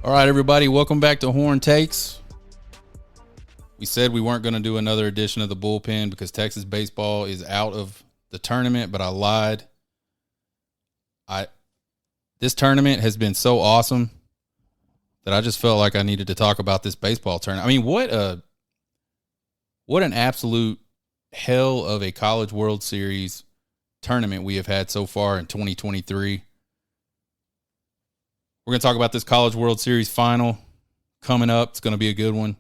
All right, everybody, welcome back to Horn Takes. We said we weren't going to do another edition of the Bullpen because Texas baseball is out of the tournament, but I lied. This tournament has been so awesome that I just felt like I needed to talk about this baseball tournament. I mean, what an absolute hell of a College World Series tournament we have had so far in 2023. We're going to talk about this College World Series final coming up. It's going to be a good one.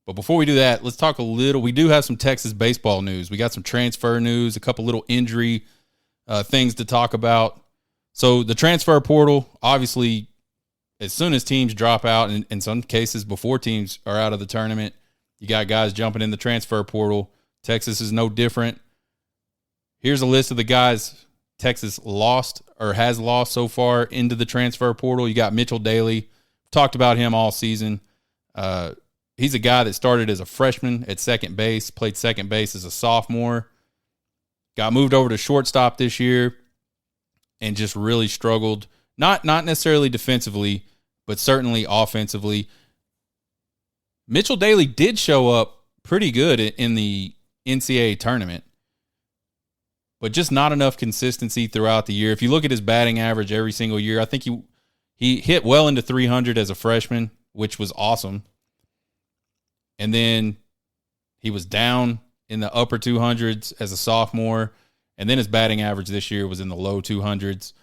But before we do that, let's talk a little. We do have some Texas baseball news. We got some transfer news, a couple little injury things to talk about. So the transfer portal, obviously, as soon as teams drop out, and in some cases before teams are out of the tournament, you got guys jumping in the transfer portal. Texas is no different. Here's a list of the guys Texas lost or has lost so far into the transfer portal. You got Mitchell Daly. Talked about him all season. He's a guy that started as a freshman at second base, played second base as a sophomore, got moved over to shortstop this year, and just really struggled. Not necessarily defensively, but certainly offensively. Mitchell Daly did show up pretty good in the NCAA tournament, but just not enough consistency throughout the year. If you look at his batting average every single year, I think he hit well into 300 as a freshman, which was awesome. And then he was down in the upper 200s as a sophomore, and then his batting average this year was in the low 200s.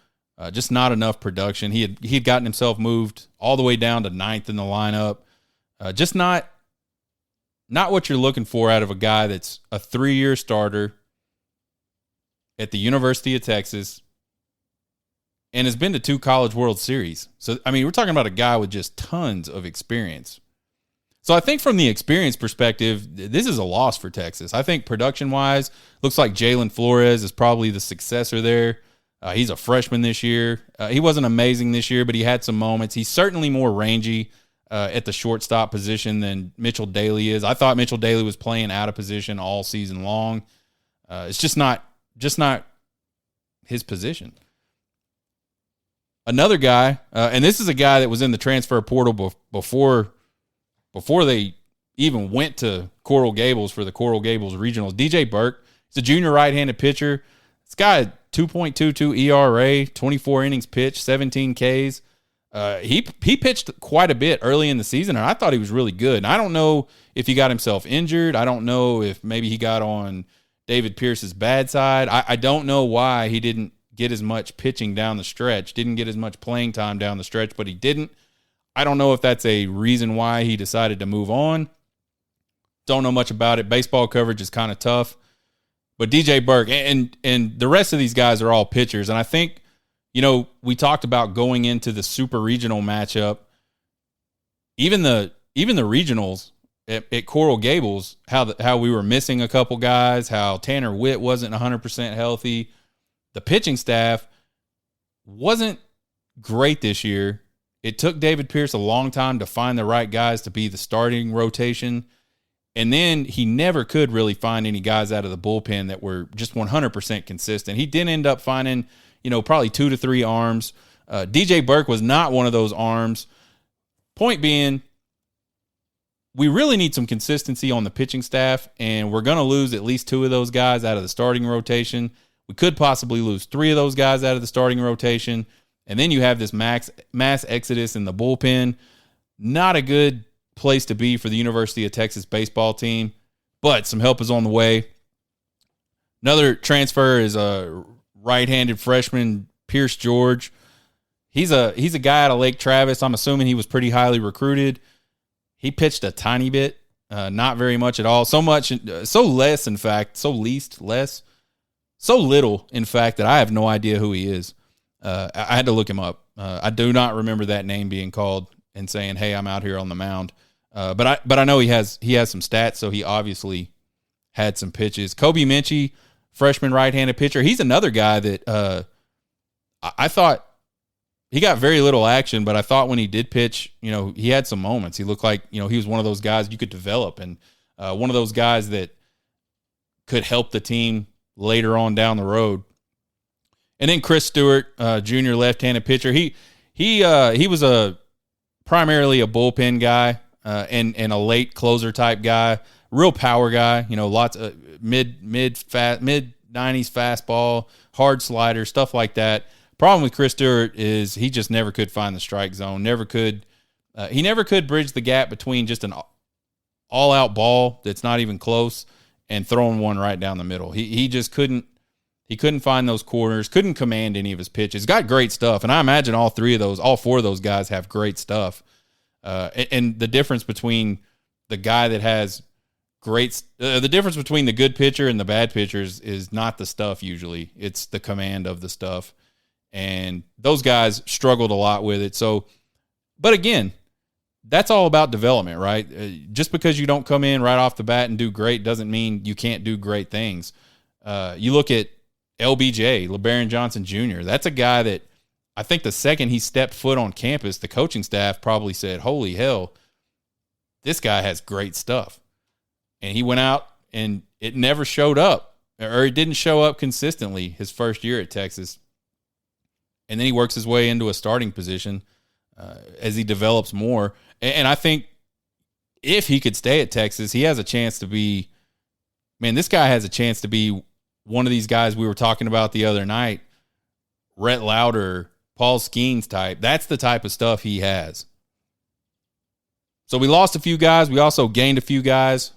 Just not enough production. He had gotten himself moved all the way down to ninth in the lineup. Just not what you're looking for out of a guy that's a 3-year starter at the University of Texas and has been to 2 College World Series. So, I mean, we're talking about a guy with just tons of experience. So I think from the experience perspective, this is a loss for Texas. I think production-wise, looks like Jalen Flores is probably the successor there. He's a freshman this year. He wasn't amazing this year, but he had some moments. He's certainly more rangy at the shortstop position than Mitchell Daly is. I thought Mitchell Daly was playing out of position all season long. It's just not his position. Another guy, and this is a guy that was in the transfer portal before they even went to Coral Gables for the Coral Gables Regionals. DJ Burke, he's a junior right-handed pitcher. This guy had 2.22 ERA, 24 innings pitched, 17 Ks. He pitched quite a bit early in the season, and I thought he was really good. And I don't know if he got himself injured. I don't know if maybe he got on David Pierce's bad side. I don't know why he didn't get as much pitching down the stretch, didn't get as much playing time down the stretch, but he didn't. I don't know if that's a reason why he decided to move on. Don't know much about it. Baseball coverage is kind of tough. But DJ Burke and the rest of these guys are all pitchers. And I think, we talked about going into the super regional matchup. Even the regionals at Coral Gables, how we were missing a couple guys, how Tanner Witt wasn't 100% healthy. The pitching staff wasn't great this year. It took David Pierce a long time to find the right guys to be the starting rotation. And then he never could really find any guys out of the bullpen that were just 100% consistent. He did end up finding, probably 2 to 3 arms. DJ Burke was not one of those arms. Point being, we really need some consistency on the pitching staff, and we're going to lose at least 2 of those guys out of the starting rotation. We could possibly lose 3 of those guys out of the starting rotation. And then you have this mass exodus in the bullpen. Not a good place to be for the University of Texas baseball team, but some help is on the way. Another transfer is a right-handed freshman, Pierce George. He's a guy out of Lake Travis. I'm assuming he was pretty highly recruited. He pitched a tiny bit, not very much at all. So little, in fact, that I have no idea who he is. I had to look him up. I do not remember that name being called and saying, "Hey, I'm out here on the mound." But I know he has some stats, so he obviously had some pitches. Kobe Minchie, freshman right-handed pitcher. He's another guy that I thought he got very little action, but I thought when he did pitch, he had some moments. He looked like, he was one of those guys you could develop and one of those guys that could help the team later on down the road. And then Chris Stewart, junior left-handed pitcher. He was primarily a bullpen guy and a late closer type guy, real power guy. Lots of mid 90s fastball, hard slider, stuff like that. Problem with Chris Stewart is he just never could find the strike zone. He never could bridge the gap between just an all-out ball that's not even close and throwing one right down the middle. He just couldn't. He couldn't find those corners. Couldn't command any of his pitches. Got great stuff, and I imagine all four of those guys have great stuff. And the difference between the guy that has the difference between the good pitcher and the bad pitchers is not the stuff usually. It's the command of the stuff. And those guys struggled a lot with it. So, but again, that's all about development, right? Just because you don't come in right off the bat and do great doesn't mean you can't do great things. You look at LBJ, LeBaron Johnson Jr. That's a guy that I think the second he stepped foot on campus, the coaching staff probably said, holy hell, this guy has great stuff. And he went out and it never showed up, or it didn't show up consistently his first year at Texas. And then he works his way into a starting position as he develops more. And I think if he could stay at Texas, he has a chance to be, this guy has a chance to be one of these guys we were talking about the other night, Rhett Lauder, Paul Skeens type. That's the type of stuff he has. So we lost a few guys. We also gained a few guys,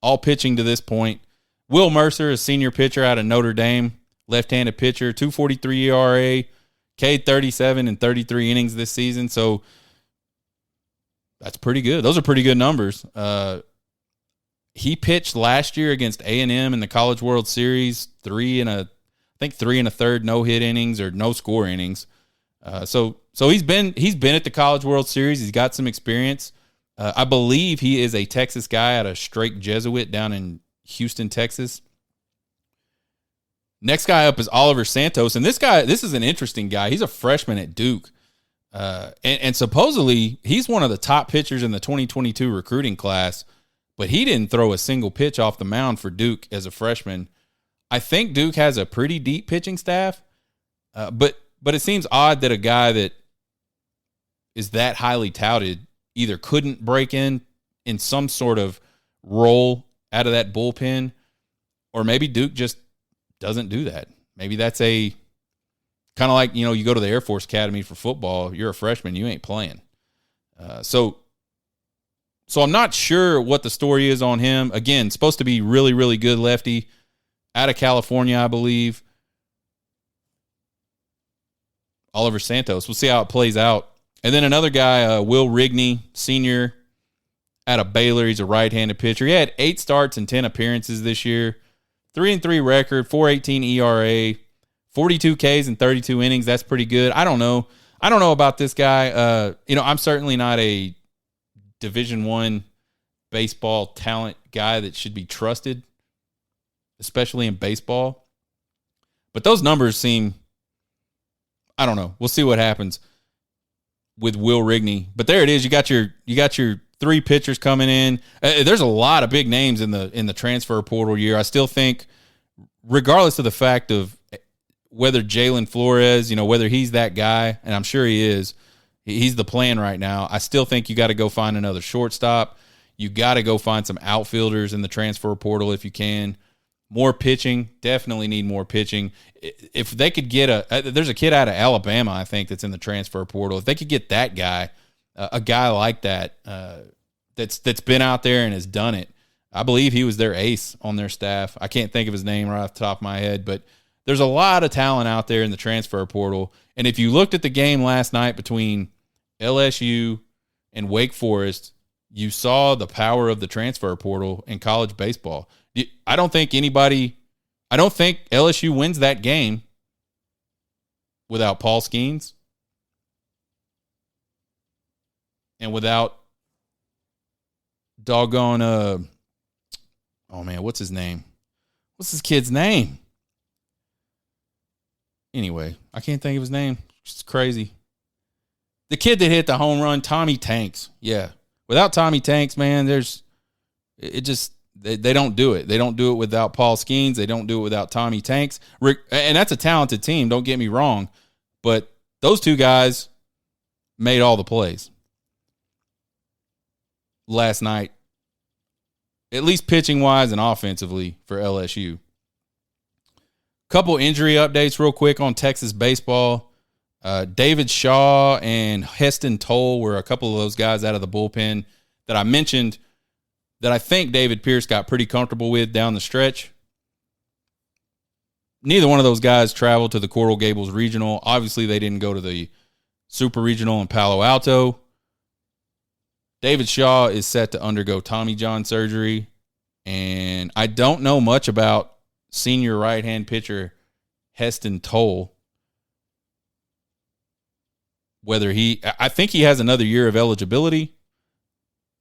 all pitching to this point. Will Mercer, a senior pitcher out of Notre Dame, left-handed pitcher, 2.43 ERA, K 37 and 33 innings this season. So that's pretty good. Those are pretty good numbers. He pitched last year against A&M in the College World Series, 3 1/3 no-hit innings or no-score innings. So he's been at the College World Series. He's got some experience. I believe he is a Texas guy out of Strake Jesuit down in Houston, Texas. Next guy up is Oliver Santos, and this is an interesting guy. He's a freshman at Duke, and supposedly he's one of the top pitchers in the 2022 recruiting class, but he didn't throw a single pitch off the mound for Duke as a freshman. I think Duke has a pretty deep pitching staff, but it seems odd that a guy that is that highly touted either couldn't break in some sort of role out of that bullpen, or maybe Duke just doesn't do that. Maybe that's a kind of like, you go to the Air Force Academy for football. You're a freshman. You ain't playing. So I'm not sure what the story is on him. Again, supposed to be really, really good lefty out of California, I believe. Oliver Santos. We'll see how it plays out. And then another guy, Will Rigney, senior out of Baylor. He's a right-handed pitcher. He had 8 starts and 10 appearances this year. 3-3 record, 4.18 ERA, 42 Ks in 32 innings. That's pretty good. I don't know about this guy. I'm certainly not a Division I baseball talent guy that should be trusted, especially in baseball. But those numbers seem, I don't know. We'll see what happens with Will Rigney. But there it is. You got your 3 pitchers coming in. There's a lot of big names in the transfer portal year. I still think, regardless of the fact of whether Jalen Flores, whether he's that guy, and I'm sure he is, he's the plan right now. I still think you got to go find another shortstop. You got to go find some outfielders in the transfer portal if you can. More pitching. Definitely need more pitching. If they could get there's a kid out of Alabama, I think, that's in the transfer portal. If they could get that guy, a guy like that, that's been out there and has done it. I believe he was their ace on their staff. I can't think of his name right off the top of my head, but there's a lot of talent out there in the transfer portal. And if you looked at the game last night between LSU and Wake Forest, you saw the power of the transfer portal in college baseball. I don't think LSU wins that game without Paul Skeens and without doggone, what's his name? What's this kid's name? Anyway, I can't think of his name. It's crazy. The kid that hit the home run, Tommy Tanks. Yeah. Without Tommy Tanks, man, they don't do it. They don't do it without Paul Skeens. They don't do it without Tommy Tanks. And that's a talented team, don't get me wrong. But Those two guys made all the plays last night, at least pitching wise and offensively for LSU. Couple injury updates real quick on Texas baseball. David Shaw and Heston Toll were a couple of those guys out of the bullpen that I mentioned that I think David Pierce got pretty comfortable with down the stretch. Neither one of those guys traveled to the Coral Gables Regional. Obviously, they didn't go to the Super Regional in Palo Alto. David Shaw is set to undergo Tommy John surgery, and I don't know much about senior right-hand pitcher Heston Toll. I think he has another year of eligibility,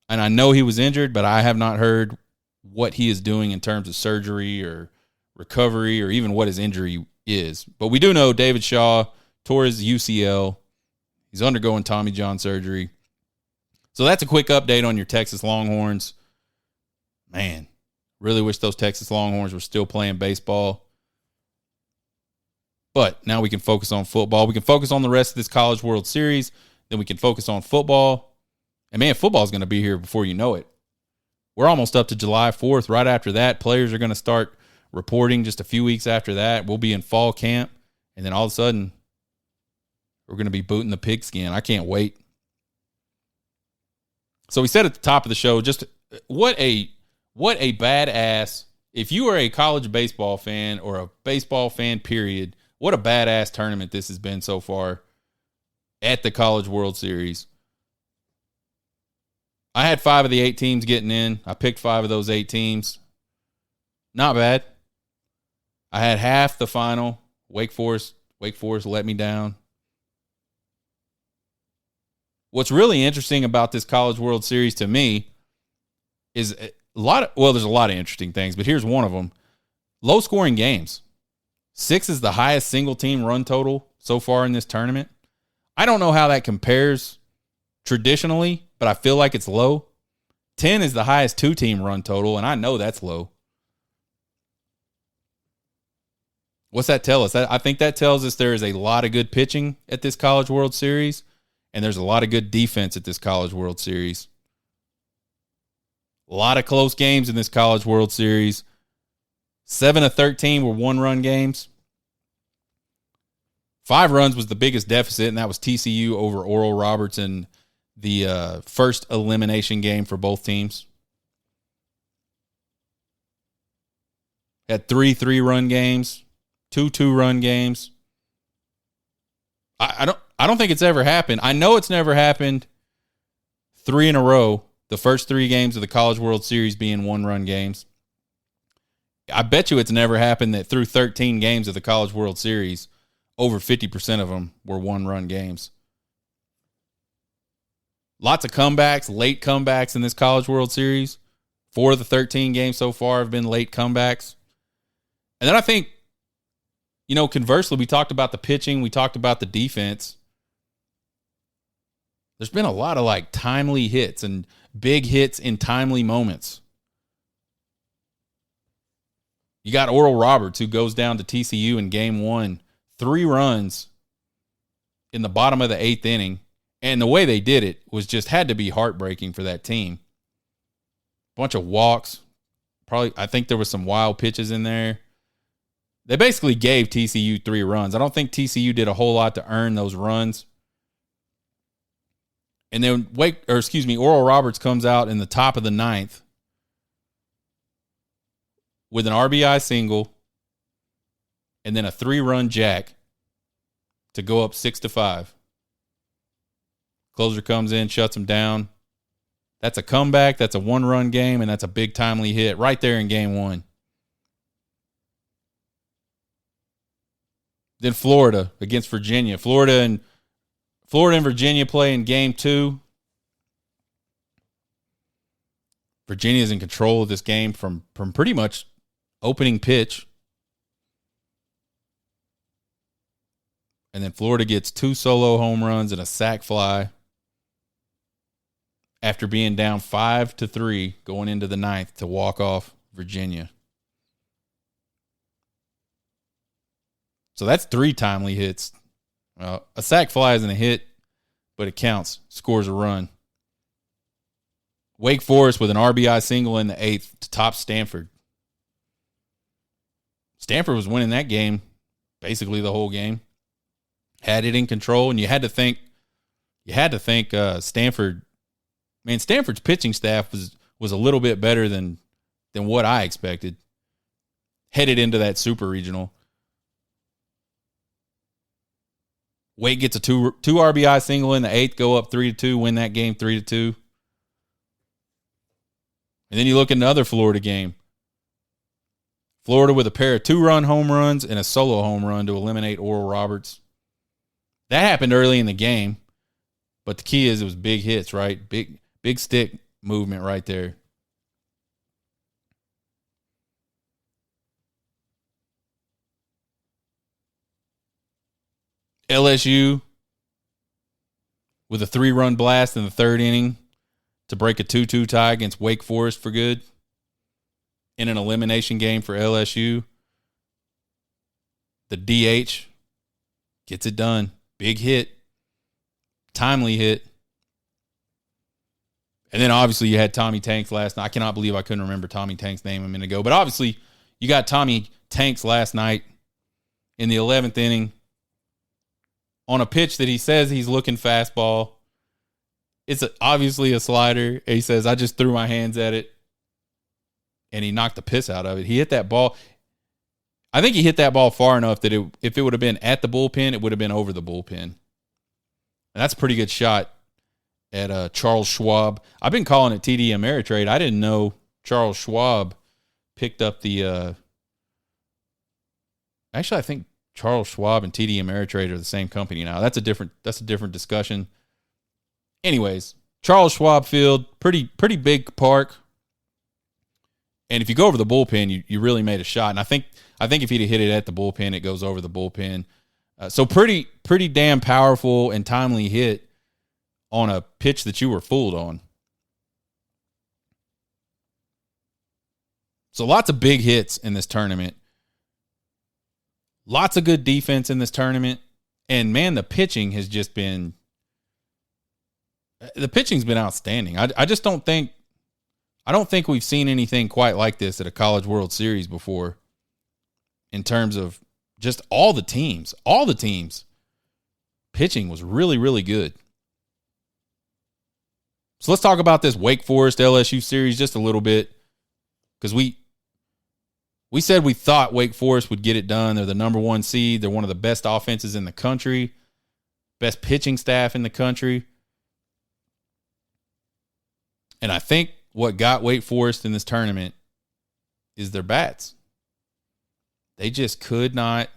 and I know he was injured, but I have not heard what he is doing in terms of surgery or recovery or even what his injury is. But we do know David Shaw tore his UCL. He's undergoing Tommy John surgery. So that's a quick update on your Texas Longhorns. Man, really wish those Texas Longhorns were still playing baseball. But now we can focus on football. We can focus on the rest of this College World Series. Then we can focus on football. And, man, football is going to be here before you know it. We're almost up to July 4th. Right after that, players are going to start reporting just a few weeks after that. We'll be in fall camp. And then all of a sudden, we're going to be booting the pigskin. I can't wait. So we said at the top of the show, just what a badass. If you are a college baseball fan or a baseball fan, period, what a badass tournament this has been so far at the College World Series. I had 5 of the 8 teams getting in. I picked 5 of those 8 teams. Not bad. I had half the final. Wake Forest let me down. What's really interesting about this College World Series to me is there's a lot of interesting things, but here's one of them. Low scoring games. 6 is the highest single team run total so far in this tournament. I don't know how that compares traditionally, but I feel like it's low. 10 is the highest 2-team run total, and I know that's low. What's that tell us? I think that tells us there is a lot of good pitching at this College World Series, and there's a lot of good defense at this College World Series. A lot of close games in this College World Series. 7 of 13 were 1-run games. 5 runs was the biggest deficit, and that was TCU over Oral Roberts in the first elimination game for both teams. Had 3 3-run games, 2 2-run games. I don't think it's ever happened. I know it's never happened 3 in a row, the first 3 games of the College World Series being 1-run games. I bet you it's never happened that through 13 games of the College World Series, over 50% of them were 1-run games. Lots of comebacks, late comebacks in this College World Series. 4 of the 13 games so far have been late comebacks. And then I think, conversely, we talked about the pitching, we talked about the defense. There's been a lot of timely hits and big hits in timely moments. You got Oral Roberts, who goes down to TCU in game 1, 3 runs in the bottom of the 8th inning. And the way they did it had to be heartbreaking for that team. Bunch of walks. I think there was some wild pitches in there. They basically gave TCU 3 runs. I don't think TCU did a whole lot to earn those runs. And then Oral Roberts comes out in the top of the 9th with an RBI single and then a 3-run jack to go up 6-5. Closer comes in, shuts him down. That's a comeback. That's a 1-run game, and that's a big timely hit right there in game 1. Then Florida against Virginia. Florida and Virginia play in game 2. Virginia is in control of this game from pretty much opening pitch. And then Florida gets 2 solo home runs and a sac fly after being down 5-3 going into the 9th to walk off Virginia. So that's 3 timely hits. A sac fly isn't a hit, but it counts. Scores a run. Wake Forest with an RBI single in the 8th to top Stanford. Stanford was winning that game basically the whole game. Had it in control, and you had to think Stanford. Man, Stanford's pitching staff was a little bit better than what I expected. Headed into that super regional. Wake gets a two RBI single in the 8th, go up 3-2, win that game 3-2. And then you look at another Florida game. Florida with a pair of 2-run home runs and a solo home run to eliminate Oral Roberts. That happened early in the game, but the key is it was big hits, right? Big stick movement right there. LSU with a 3-run blast in the 3rd inning to break a 2-2 tie against Wake Forest for good in an elimination game for LSU. The DH gets it done. Big hit. Timely hit. And then obviously you had Tommy Tanks last night. I cannot believe I couldn't remember Tommy Tanks' name a minute ago. But obviously you got Tommy Tanks last night in the 11th inning on a pitch that he says he's looking fastball. It's obviously a slider. He says, I just threw my hands at it. And he knocked the piss out of it. He hit that ball. I think he hit that ball far enough that if it would have been at the bullpen, it would have been over the bullpen. And that's a pretty good shot at Charles Schwab. I've been calling it TD Ameritrade. I didn't know Charles Schwab picked up the actually, I think Charles Schwab and TD Ameritrade are the same company now. That's a different discussion. Anyways, Charles Schwab Field, pretty big park. And if you go over the bullpen, you really made a shot. And I think if he'd have hit it at the bullpen, it goes over the bullpen. So pretty damn powerful and timely hit on a pitch that you were fooled on. So lots of big hits in this tournament. Lots of good defense in this tournament. And, man, the pitching has just been – the pitching's been outstanding. I just don't think we've seen anything quite like this at a College World Series before in terms of just all the teams. All the teams. Pitching was really, really good. So let's talk about this Wake Forest LSU series just a little bit because we said we thought Wake Forest would get it done. They're the number 1 seed. They're one of the best offenses in the country, best pitching staff in the country. And I think what got Wake Forest in this tournament is their bats. They just could not.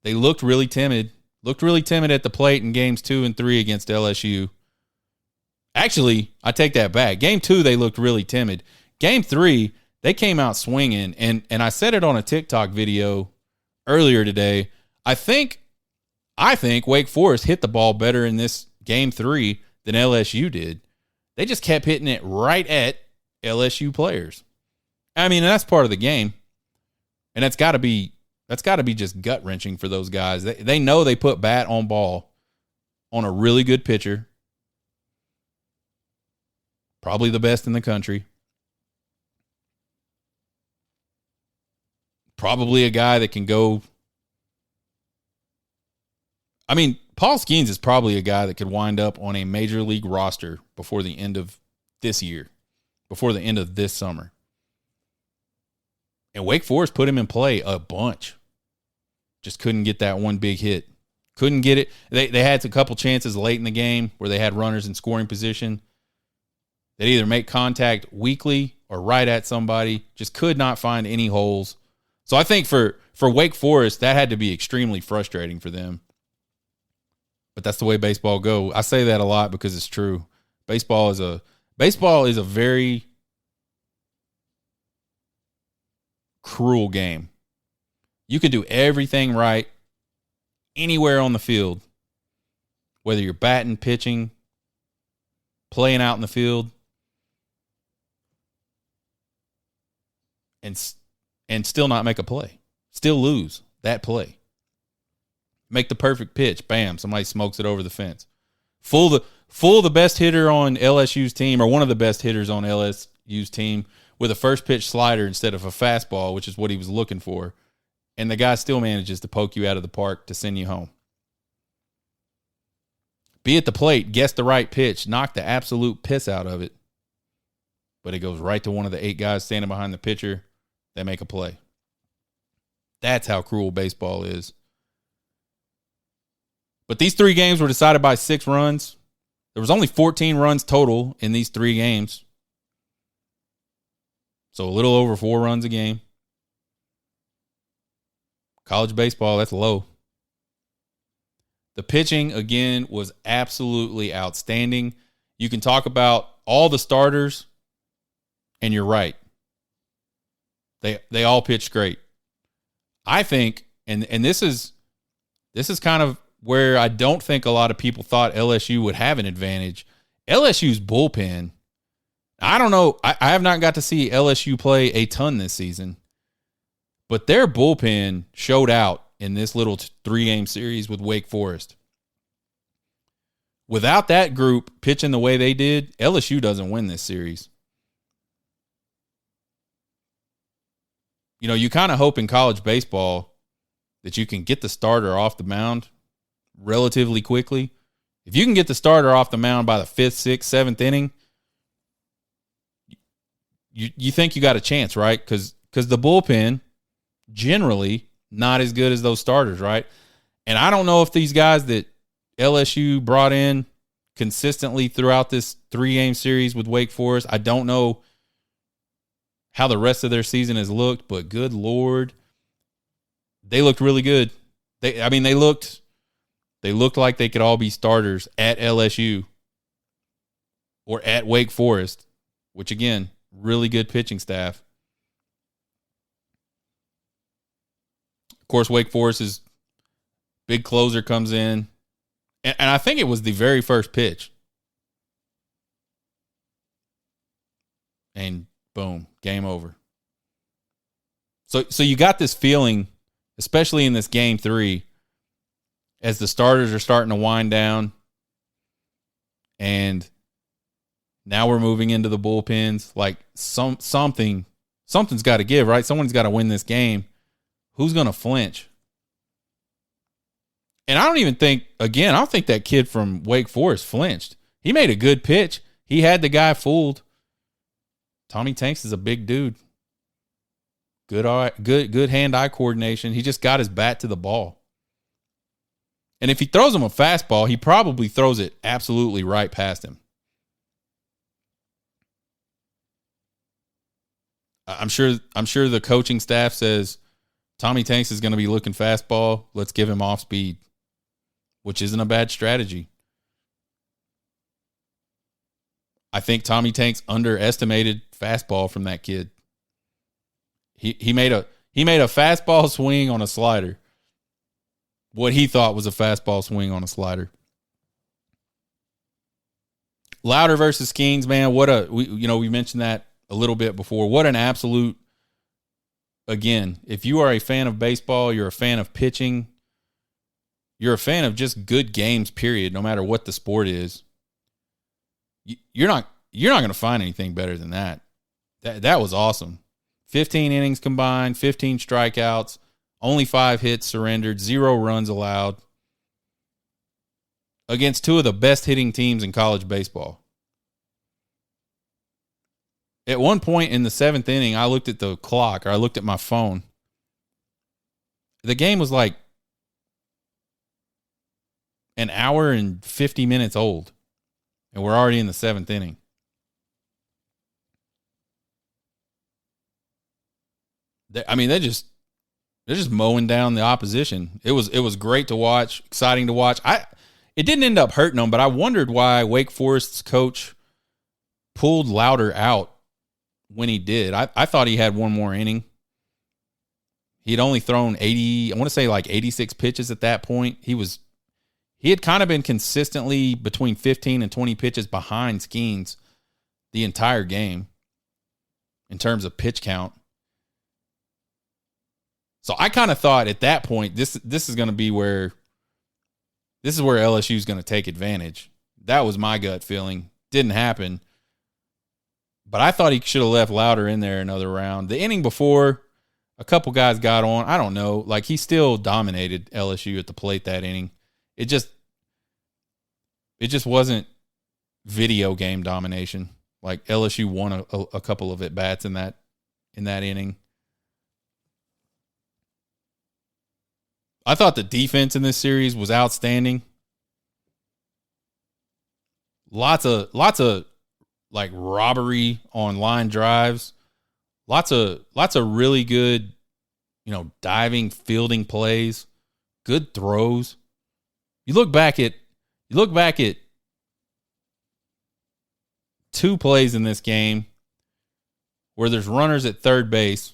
They looked really timid. Looked really timid at the plate in games 2 and 3 against LSU. Actually, I take that back. Game 2, they looked really timid. Game 3, they came out swinging. And I said it on a TikTok video earlier today. I think Wake Forest hit the ball better in this Game 3 than LSU did. They just kept hitting it right at LSU players. I mean, that's part of the game. And that's got to be just gut-wrenching for those guys. They know they put bat on ball on a really good pitcher. Probably the best in the country. Probably a guy that can go. I mean, Paul Skeens is probably a guy that could wind up on a major league roster before the end of this year, before the end of this summer. And Wake Forest put him in play a bunch. Just couldn't get that one big hit. Couldn't get it. They had a couple chances late in the game where they had runners in scoring position. They'd either make contact weakly or right at somebody. Just could not find any holes. So I think for Wake Forest, that had to be extremely frustrating for them. But that's the way baseball go. I say that a lot because it's true. Baseball is a very cruel game. You can do everything right anywhere on the field, whether you're batting, pitching, playing out in the field, and still not make a play, still lose that play. make the perfect pitch. Bam, somebody smokes it over the fence. Fool the best hitter on LSU's team, or one of the best hitters on LSU's team, with a first pitch slider instead of a fastball, which is what he was looking for. And the guy still manages to poke you out of the park to send you home. Be at the plate, guess the right pitch, knock the absolute piss out of it. But it goes right to one of the 8 guys standing behind the pitcher. They make a play. That's how cruel baseball is. But these 3 games were decided by 6 runs. There was only 14 runs total in these 3 games. So a little over 4 runs a game. College baseball, that's low. The pitching, again, was absolutely outstanding. You can talk about all the starters, and you're right. They all pitched great. I think, and this is kind of where I don't think a lot of people thought LSU would have an advantage. LSU's bullpen, I don't know. I have not got to see LSU play a ton this season, but their bullpen showed out in this little 3-game series with Wake Forest. Without that group pitching the way they did, LSU doesn't win this series. You know, you kind of hope in college baseball that you can get the starter off the mound relatively quickly. If you can get the starter off the mound by the 5th, 6th, 7th inning, you think you got a chance, right? Because the bullpen, generally, not as good as those starters, right? And I don't know if these guys that LSU brought in consistently throughout this 3-game series with Wake Forest, I don't know how the rest of their season has looked, but good Lord, they looked really good. They looked like they could all be starters at LSU or at Wake Forest, which, again, really good pitching staff. Of course, Wake Forest's big closer comes in, and I think it was the very first pitch. And boom, game over. So you got this feeling, especially in this game 3, as the starters are starting to wind down, and now we're moving into the bullpens. Like something's got to give, right? Someone's got to win this game. Who's going to flinch? And I don't think that kid from Wake Forest flinched. He made a good pitch. He had the guy fooled. Tommy Tanks is a big dude. Good hand-eye coordination. He just got his bat to the ball. And if he throws him a fastball, he probably throws it absolutely right past him. I'm sure the coaching staff says, Tommy Tanks is going to be looking fastball. Let's give him off speed, which isn't a bad strategy. I think Tommy Tanks underestimated fastball from that kid. He made a fastball swing on a slider. What he thought was a fastball swing on a slider. Louder versus Skeens, man. We mentioned that a little bit before. What an absolute, again, if you are a fan of baseball, you're a fan of pitching, you're a fan of just good games, period, no matter what the sport is. You're not going to find anything better than that. That was awesome. 15 innings combined, 15 strikeouts, only 5 hits surrendered, 0 runs allowed against 2 of the best hitting teams in college baseball. At one point in the 7th inning, I looked at the clock, or I looked at my phone. The game was like an hour and 50 minutes old, and we're already in the 7th inning. They're just mowing down the opposition. It was great to watch, exciting to watch. It didn't end up hurting them, but I wondered why Wake Forest's coach pulled Louder out when he did. I thought he had one more inning. He'd only thrown 86 pitches at that point. He had kind of been consistently between 15 and 20 pitches behind Skeens the entire game in terms of pitch count. So I kind of thought at that point, this is going to be where this is where LSU is going to take advantage. That was my gut feeling. Didn't happen. But I thought he should have left Louder in there another round. The inning before, a couple guys got on. I don't know. Like, he still dominated LSU at the plate that inning. It just wasn't video game domination. Like, LSU won a couple of at-bats in that inning. I thought the defense in this series was outstanding. Lots of like robbery on line drives. Lots of really good, diving, fielding plays, good throws. You look back at two plays in this game where there's runners at third base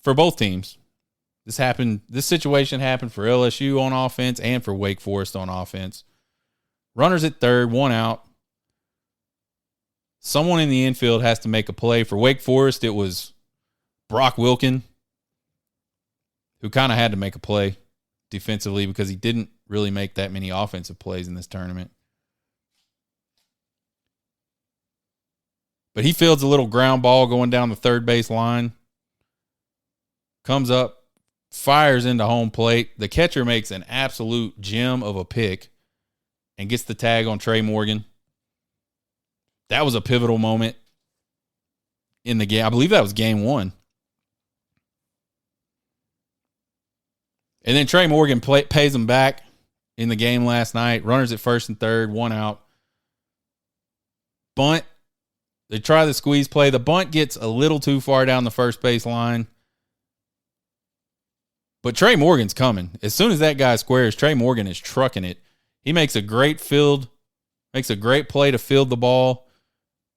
for both teams. This situation happened for LSU on offense and for Wake Forest on offense. Runners at third, one out. Someone in the infield has to make a play. For Wake Forest, it was Brock Wilken, who kind of had to make a play defensively because he didn't really make that many offensive plays in this tournament. But he fields a little ground ball going down the third base line. Comes up, fires into home plate. The catcher makes an absolute gem of a pick and gets the tag on Trey Morgan. That was a pivotal moment in the game. I believe that was game one. And then Trey Morgan pays him back in the game last night. Runners at first and third, one out. Bunt. They try the squeeze play. The bunt gets a little too far down the first base line. But Trey Morgan's coming. As soon as that guy squares, Trey Morgan is trucking it. He makes a great play to field the ball.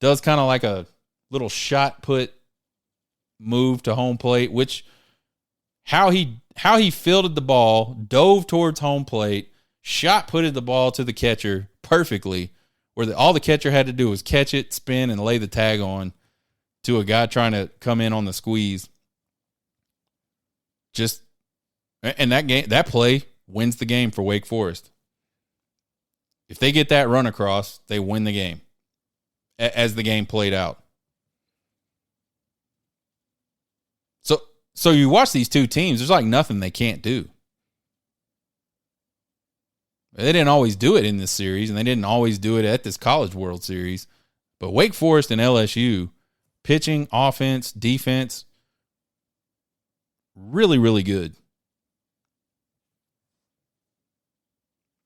Does kind of like a little shot put move to home plate, which how he fielded the ball, dove towards home plate, shot putted the ball to the catcher perfectly, where all the catcher had to do was catch it, spin, and lay the tag on to a guy trying to come in on the squeeze. And that play wins the game for Wake Forest. If they get that run across, they win the game as the game played out. So you watch these two teams, there's like nothing they can't do. They didn't always do it in this series, and they didn't always do it at this College World Series. But Wake Forest and LSU, pitching, offense, defense, really, really good.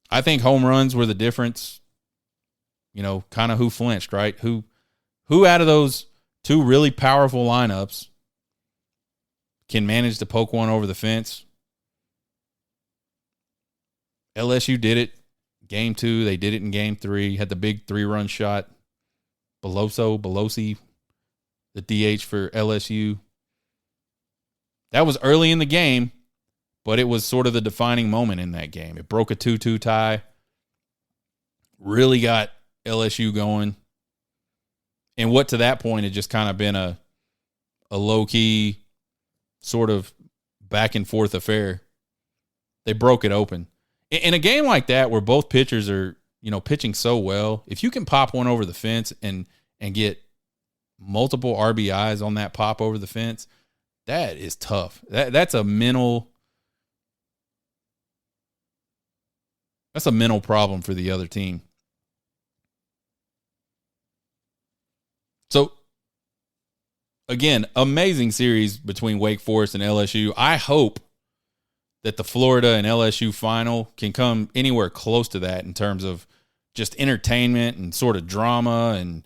I think home runs were the difference. Kind of who flinched, right? Who out of those two really powerful lineups can manage to poke one over the fence? LSU did it. Game 2, they did it in game 3. Had the big 3-run shot. Belosi, the DH for LSU. That was early in the game, but it was sort of the defining moment in that game. It broke a 2-2 tie. Really got LSU going. And what to that point had just kind of been a low-key sort of back-and-forth affair. They broke it open. In a game like that where both pitchers are, pitching so well, if you can pop one over the fence and get multiple RBIs on that pop over the fence, that is tough. That's a mental problem for the other team. So, again, amazing series between Wake Forest and LSU. I hope that the Florida and LSU final can come anywhere close to that in terms of just entertainment and sort of drama and,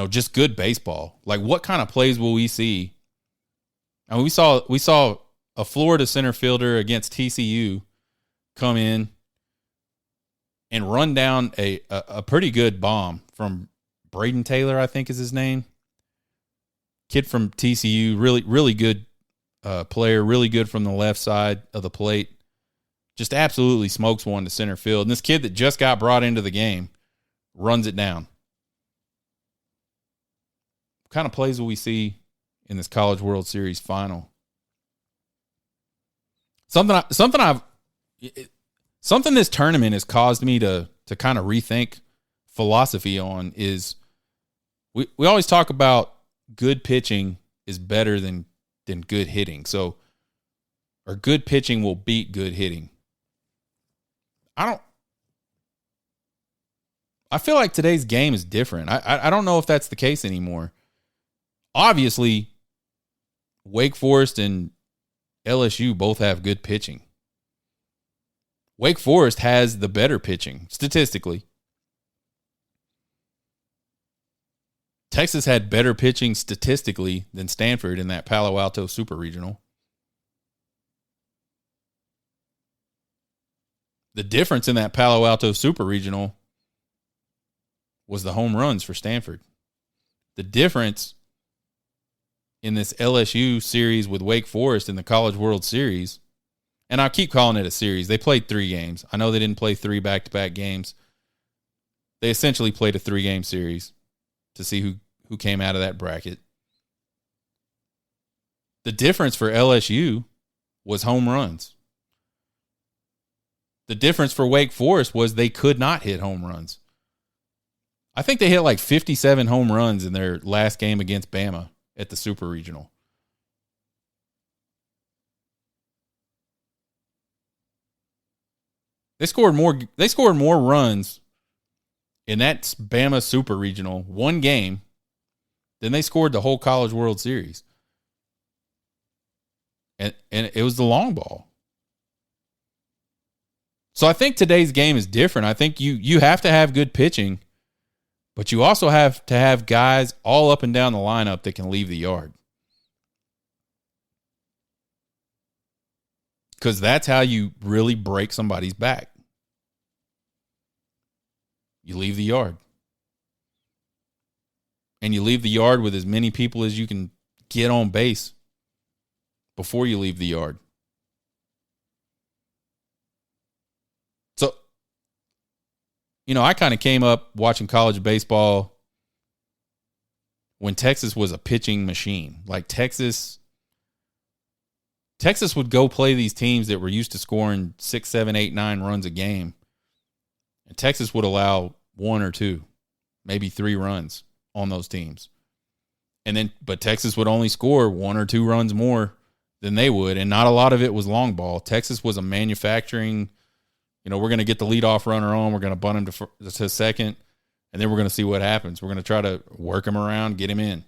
just good baseball. Like, what kind of plays will we see? I mean, we saw a Florida center fielder against TCU come in and run down a pretty good bomb from Braden Taylor, I think is his name. Kid from TCU, really, really good player, really good from the left side of the plate. Just absolutely smokes one to center field. And this kid that just got brought into the game runs it down. What kind of plays will we see in this College World Series final? Something this tournament has caused me to kind of rethink philosophy on is we always talk about good pitching is better than good hitting. So, or good pitching will beat good hitting. I feel like today's game is different. I don't know if that's the case anymore. Obviously, Wake Forest and LSU both have good pitching. Wake Forest has the better pitching, statistically. Texas had better pitching statistically than Stanford in that Palo Alto Super Regional. The difference in that Palo Alto Super Regional was the home runs for Stanford. The difference in this LSU series with Wake Forest in the College World Series, and I'll keep calling it a series. They played 3 games. I know they didn't play 3 back-to-back games. They essentially played a 3-game series to see who came out of that bracket. The difference for LSU was home runs. The difference for Wake Forest was they could not hit home runs. I think they hit like 57 home runs in their last game against Bama at the Super Regional. They scored more runs in that Bama Super Regional one game than they scored the whole College World Series. And it was the long ball. So I think today's game is different. I think you have to have good pitching, but you also have to have guys all up and down the lineup that can leave the yard. Because that's how you really break somebody's back. You leave the yard. And you leave the yard with as many people as you can get on base before you leave the yard. So, I kind of came up watching college baseball when Texas was a pitching machine. Like Texas would go play these teams that were used to scoring 6, 7, 8, 9 runs a game. And Texas would allow 1 or 2, maybe 3 runs on those teams. But Texas would only score 1 or 2 runs more than they would, and not a lot of it was long ball. Texas was a manufacturing, we're going to get the leadoff runner on, we're going to bunt him to second, and then we're going to see what happens. We're going to try to work him around, get him in.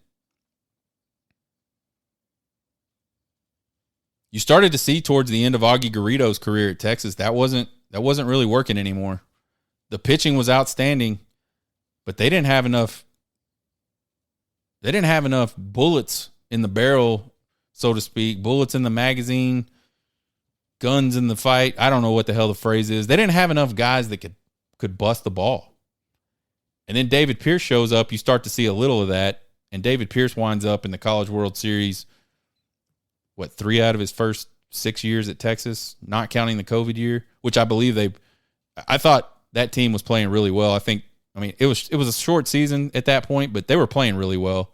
You started to see towards the end of Augie Garrido's career at Texas, that wasn't really working anymore. The pitching was outstanding, but they didn't have enough bullets in the barrel, so to speak, bullets in the magazine, guns in the fight. I don't know what the hell the phrase is. They didn't have enough guys that could bust the ball. And then David Pierce shows up. You start to see a little of that. And David Pierce winds up in the College World Series, 3 out of his first 6 years at Texas, not counting the COVID year, which I believe I thought that team was playing really well. It was a short season at that point, but they were playing really well.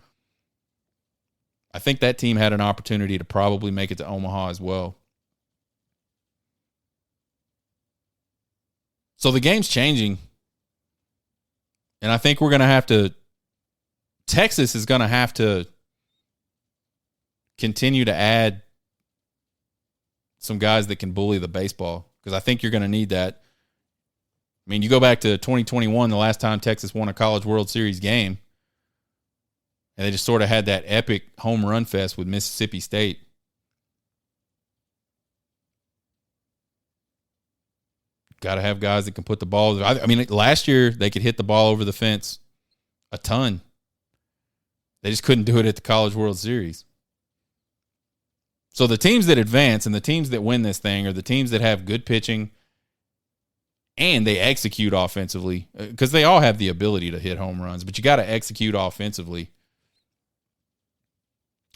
I think that team had an opportunity to probably make it to Omaha as well. So the game's changing. And I think Texas is going to have to continue to add some guys that can bully the baseball, because I think you're going to need that. You go back to 2021, the last time Texas won a College World Series game, and they just sort of had that epic home run fest with Mississippi State. Got to have guys that can put the ball. Last year they could hit the ball over the fence a ton. They just couldn't do it at the College World Series. So the teams that advance and the teams that win this thing are the teams that have good pitching and they execute offensively, because they all have the ability to hit home runs, but you got to execute offensively,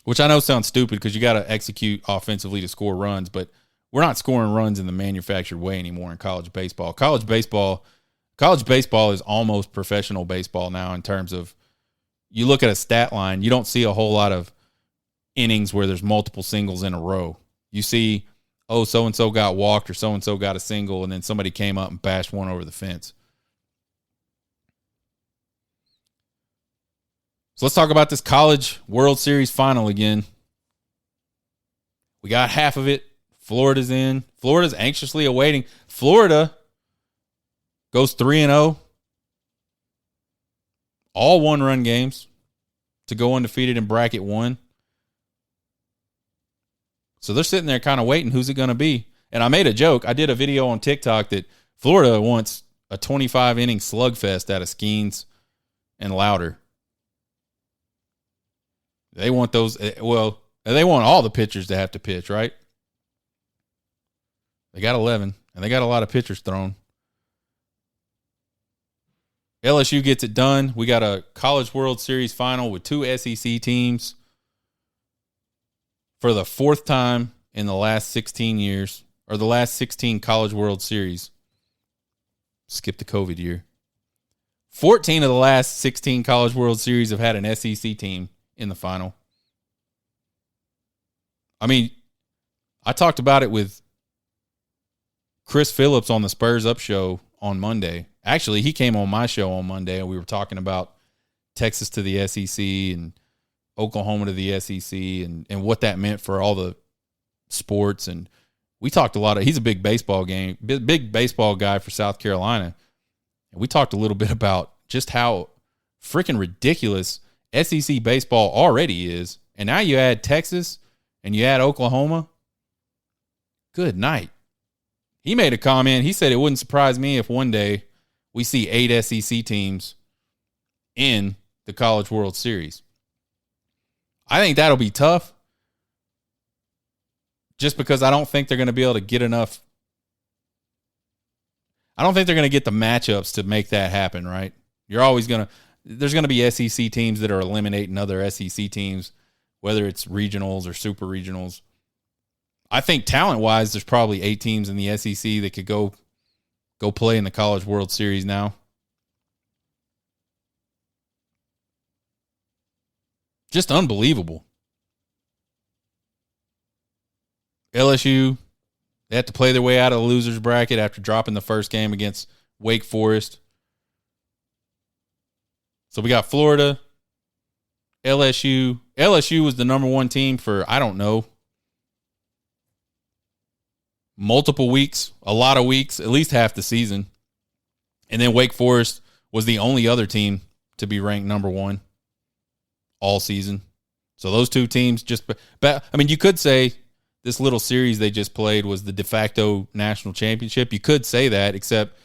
which I know sounds stupid because you got to execute offensively to score runs, but we're not scoring runs in the manufactured way anymore in college baseball. College baseball is almost professional baseball now in terms of, you look at a stat line, you don't see a whole lot of innings where there's multiple singles in a row. You see oh, so-and-so got walked or so-and-so got a single, and then somebody came up and bashed one over the fence. So let's talk about this College World Series final again. We got half of it. Florida's in. Florida's anxiously awaiting. Florida goes 3-0. All one-run games to go undefeated in bracket 1. So they're sitting there kind of waiting. Who's it going to be? And I made a joke. I did a video on TikTok that Florida wants a 25-inning slugfest out of Skeens and Louder. They want those. Well, they want all the pitchers to have to pitch, right? They got 11, and they got a lot of pitchers thrown. LSU gets it done. We got a College World Series final with 2 SEC teams for the 4th time in the last 16 years, or the last 16 College World Series. Skip the COVID year. 14 of the last 16 College World Series have had an SEC team in the final. I mean, I talked about it with Chris Phillips on the Spurs Up show on Monday. Actually, he came on my show on Monday, and we were talking about Texas to the SEC and Oklahoma to the SEC and what that meant for all the sports. And we talked a lot of, he's a big baseball guy for South Carolina. And we talked a little bit about just how freaking ridiculous SEC baseball already is. And now you add Texas and you add Oklahoma. Good night. He made a comment. He said it wouldn't surprise me if one day we see 8 SEC teams in the College World Series. I think that'll be tough just because I don't think they're going to be able to get enough. I don't think they're going to get the matchups to make that happen, right? There's going to be SEC teams that are eliminating other SEC teams, whether it's regionals or super regionals. I think talent-wise, there's probably 8 teams in the SEC that could go play in the College World Series now. Just unbelievable. LSU, they have to play their way out of the loser's bracket after dropping the first game against Wake Forest. So we got Florida, LSU. LSU was the number 1 team for, I don't know, multiple weeks, a lot of weeks, at least half the season. And then Wake Forest was the only other team to be ranked number 1 all season. So those 2 teams you could say this little series they just played was the de facto national championship. You could say that, except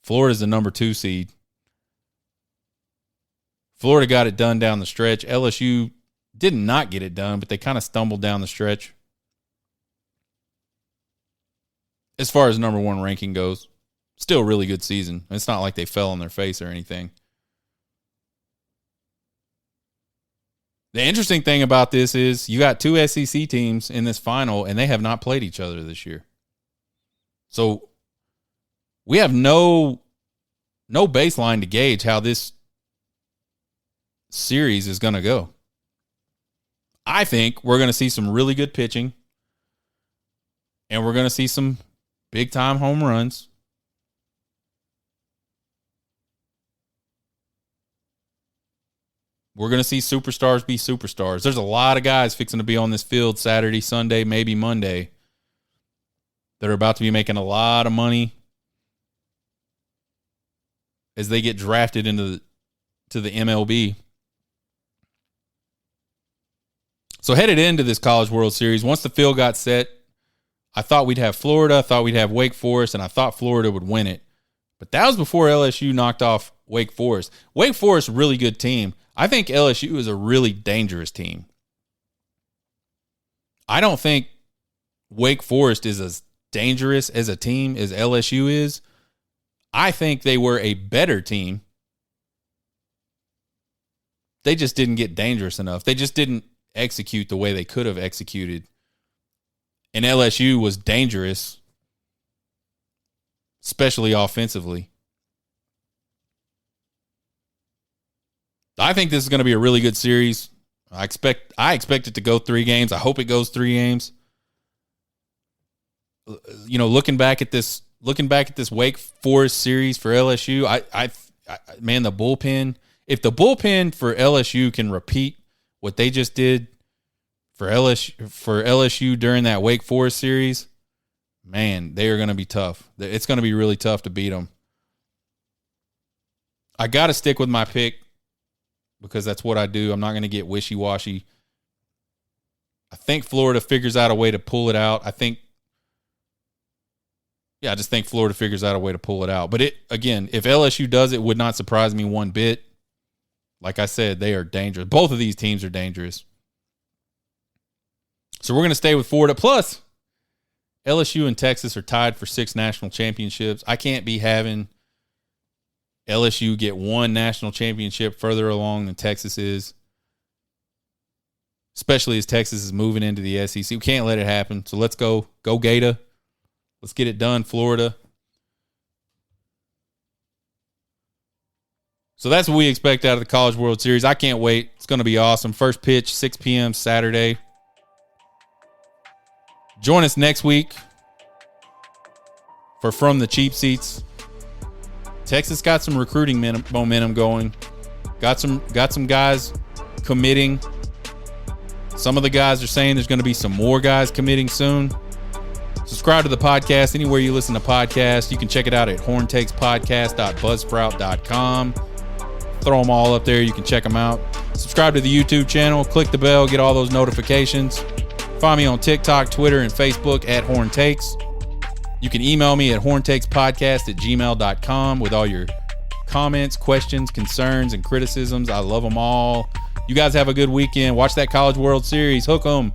Florida's the number 2 seed. Florida got it done down the stretch. LSU did not get it done, but they kind of stumbled down the stretch. As far as number 1 ranking goes, still a really good season. It's not like they fell on their face or anything. The interesting thing about this is you got 2 SEC teams in this final, and they have not played each other this year. So we have no baseline to gauge how this series is going to go. I think we're going to see some really good pitching, and we're going to see some big-time home runs. We're going to see superstars be superstars. There's a lot of guys fixing to be on this field Saturday, Sunday, maybe Monday that are about to be making a lot of money as they get drafted into the MLB. So headed into this College World Series, once the field got set, I thought we'd have Florida, I thought we'd have Wake Forest, and I thought Florida would win it. But that was before LSU knocked off Wake Forest. Wake Forest, really good team. I think LSU is a really dangerous team. I don't think Wake Forest is as dangerous as a team as LSU is. I think they were a better team. They just didn't get dangerous enough. They just didn't execute the way they could have executed. And LSU was dangerous, especially offensively. I think this is going to be a really good series. I expect it to go 3 games. I hope it goes 3 games. looking back at this Wake Forest series for LSU, man, the bullpen. If the bullpen for LSU can repeat what they just did for LSU during that Wake Forest series, man, they are going to be tough. It's going to be really tough to beat them. I got to stick with my pick because that's what I do. I'm not going to get wishy-washy. I think Florida figures out a way to pull it out. I just think Florida figures out a way to pull it out. But if LSU does, it would not surprise me one bit. Like I said, they are dangerous. Both of these teams are dangerous. So we're going to stay with Florida. Plus, LSU and Texas are tied for 6 national championships. I can't be having LSU get 1 national championship further along than Texas is, especially as Texas is moving into the SEC. We can't let it happen. So let's go Gator. Let's get it done, Florida. So that's what we expect out of the College World Series. I can't wait. It's going to be awesome. First pitch, 6 p.m. Saturday. Join us next week for From the Cheap Seats. Texas got some recruiting momentum going. Got some guys committing. Some of the guys are saying there's going to be some more guys committing soon. Subscribe to the podcast anywhere you listen to podcasts. You can check it out at horntakespodcast.buzzsprout.com. Throw them all up there. You can check them out. Subscribe to the YouTube channel. Click the bell. Get all those notifications. Find me on TikTok, Twitter, and Facebook at Horn Takes. You can email me at horntakespodcast@gmail.com with all your comments, questions, concerns, and criticisms. I love them all. You guys have a good weekend. Watch that College World Series. Hook 'em.